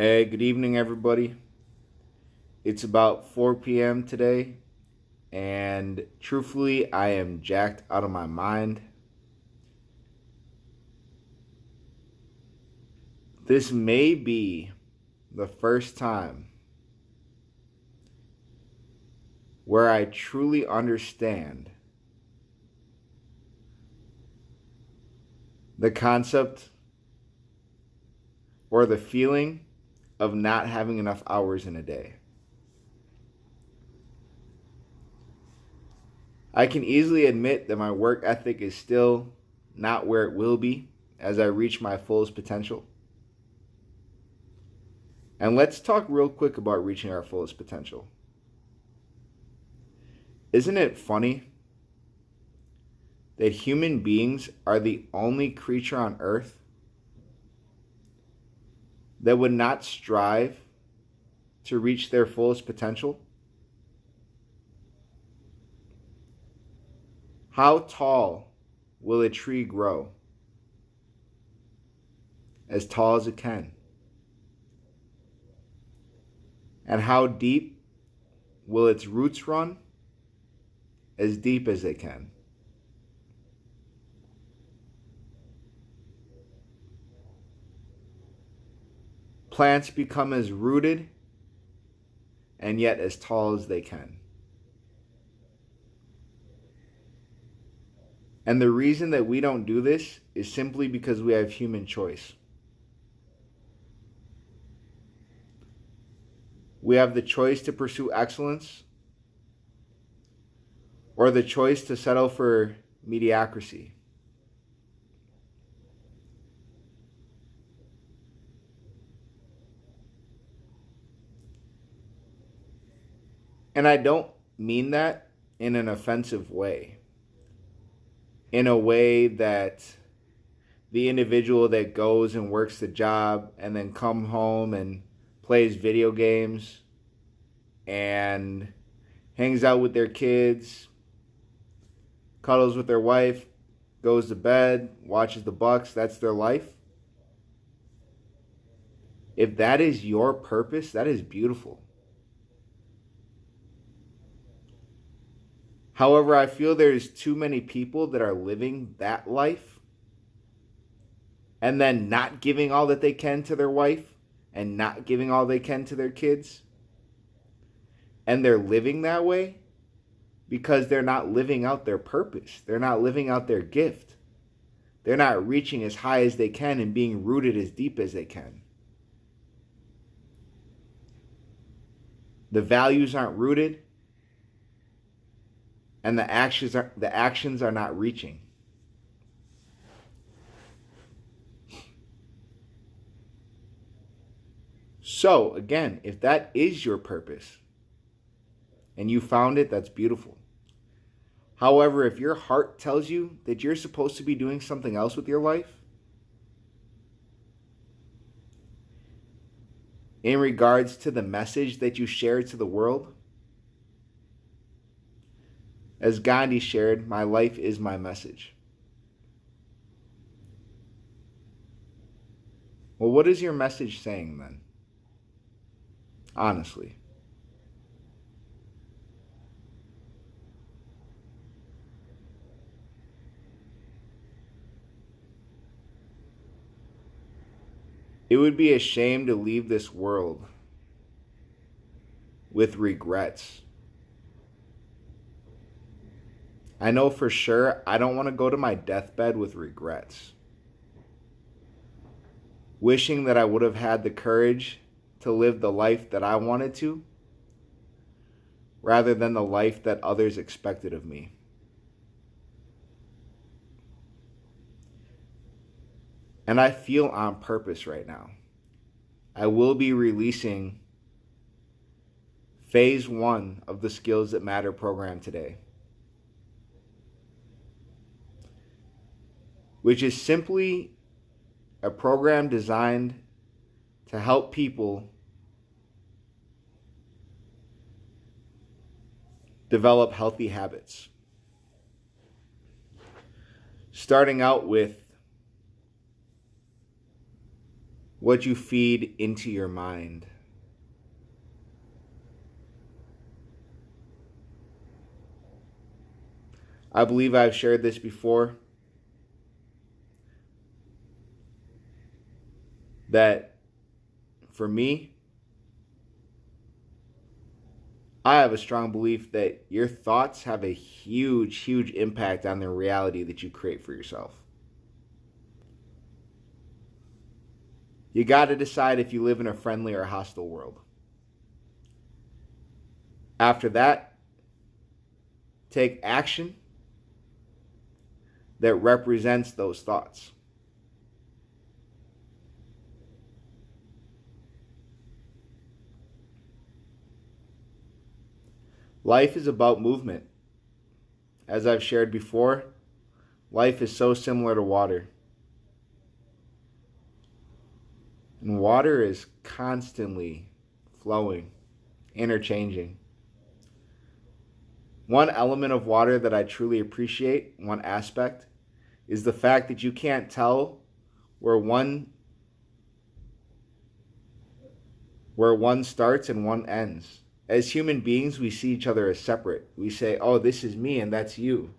Hey, good evening, everybody. It's about 4 p.m. today, and truthfully, I am jacked out of my mind. This may be the first time where I truly understand the concept or the feeling of not having enough hours in a day. I can easily admit that my work ethic is still not where it will be as I reach my fullest potential. And let's talk real quick about reaching our fullest potential. Isn't it funny that human beings are the only creature on earth that would not strive to reach their fullest potential? How tall will a tree grow? As tall as it can. And how deep will its roots run? As deep as they can. Plants become as rooted and yet as tall as they can. And the reason that we don't do this is simply because we have human choice. We have the choice to pursue excellence or the choice to settle for mediocrity. And I don't mean that in an offensive way. In a way that the individual that goes and works the job and then come home and plays video games and hangs out with their kids, cuddles with their wife, goes to bed, watches the Bucks, that's their life. If that is your purpose, that is beautiful. However, I feel there's too many people that are living that life and then not giving all that they can to their wife and not giving all they can to their kids. And they're living that way because they're not living out their purpose. They're not living out their gift. They're not reaching as high as they can and being rooted as deep as they can. The values aren't rooted. And the actions are not reaching. So, again, if that is your purpose and you found it, that's beautiful. However, if your heart tells you that you're supposed to be doing something else with your life, in regards to the message that you share to the world, as Gandhi shared, my life is my message. Well, what is your message saying then? Honestly. It would be a shame to leave this world with regrets. I know for sure I don't want to go to my deathbed with regrets. Wishing that I would have had the courage to live the life that I wanted to, rather than the life that others expected of me. And I feel on purpose right now. I will be releasing phase 1 of the Skills That Matter program today, which is simply a program designed to help people develop healthy habits. Starting out with what you feed into your mind. I believe I've shared this before, that for me, I have a strong belief that your thoughts have a huge, huge impact on the reality that you create for yourself. You got to decide if you live in a friendly or a hostile world. After that, take action that represents those thoughts. Life is about movement. As I've shared before, life is so similar to water. And water is constantly flowing, interchanging. One element of water that I truly appreciate, one aspect, is the fact that you can't tell where one starts and one ends. As human beings, we see each other as separate. We say, oh, this is me and that's you.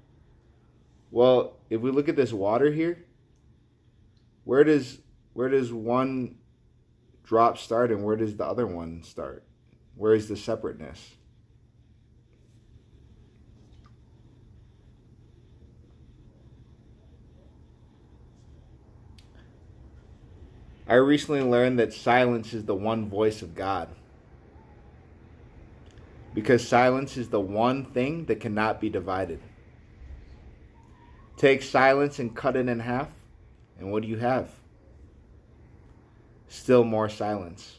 Well, if we look at this water here, where does one drop start and where does the other one start? Where is the separateness? I recently learned that silence is the one voice of God. Because silence is the one thing that cannot be divided. Take silence and cut it in half, and what do you have? Still more silence.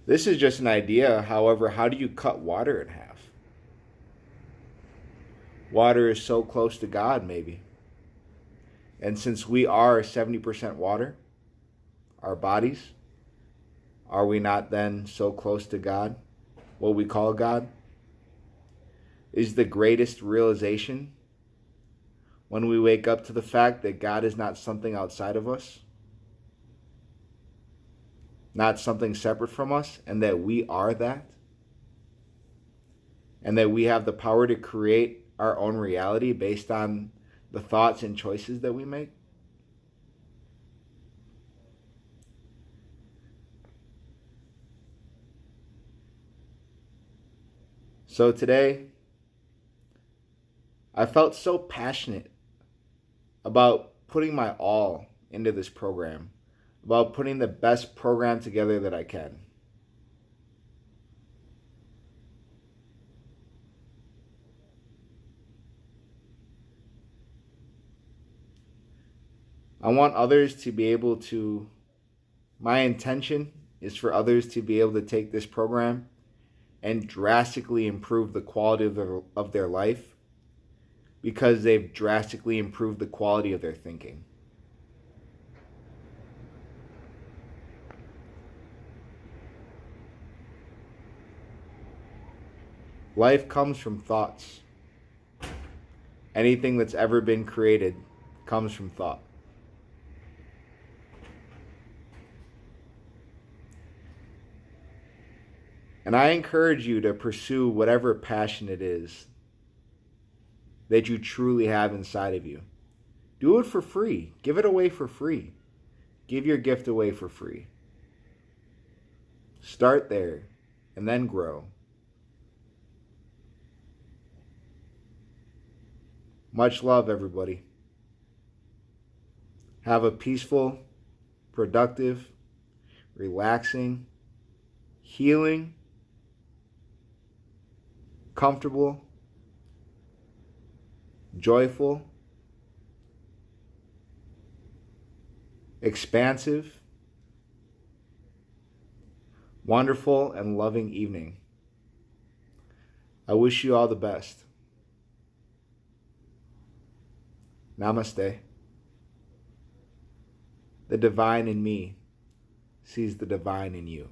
This is just an idea. However, how do you cut water in half? Water is so close to God, maybe. And since we are 70% water, our bodies, are we not then so close to God? What we call God is the greatest realization when we wake up to the fact that God is not something outside of us, not something separate from us, and that we are that, and that we have the power to create our own reality based on the thoughts and choices that we make. So today, I felt so passionate about putting my all into this program, about putting the best program together that I can. I want others to be able to, my intention is for others to be able to take this program and drastically improve the quality of their life because they've drastically improved the quality of their thinking. Life comes from thoughts. Anything that's ever been created comes from thought. And I encourage you to pursue whatever passion it is that you truly have inside of you. Do it for free. Give it away for free. Give your gift away for free. Start there and then grow. Much love, everybody. Have a peaceful, productive, relaxing, healing, comfortable, joyful, expansive, wonderful, and loving evening. I wish you all the best. Namaste. The divine in me sees the divine in you.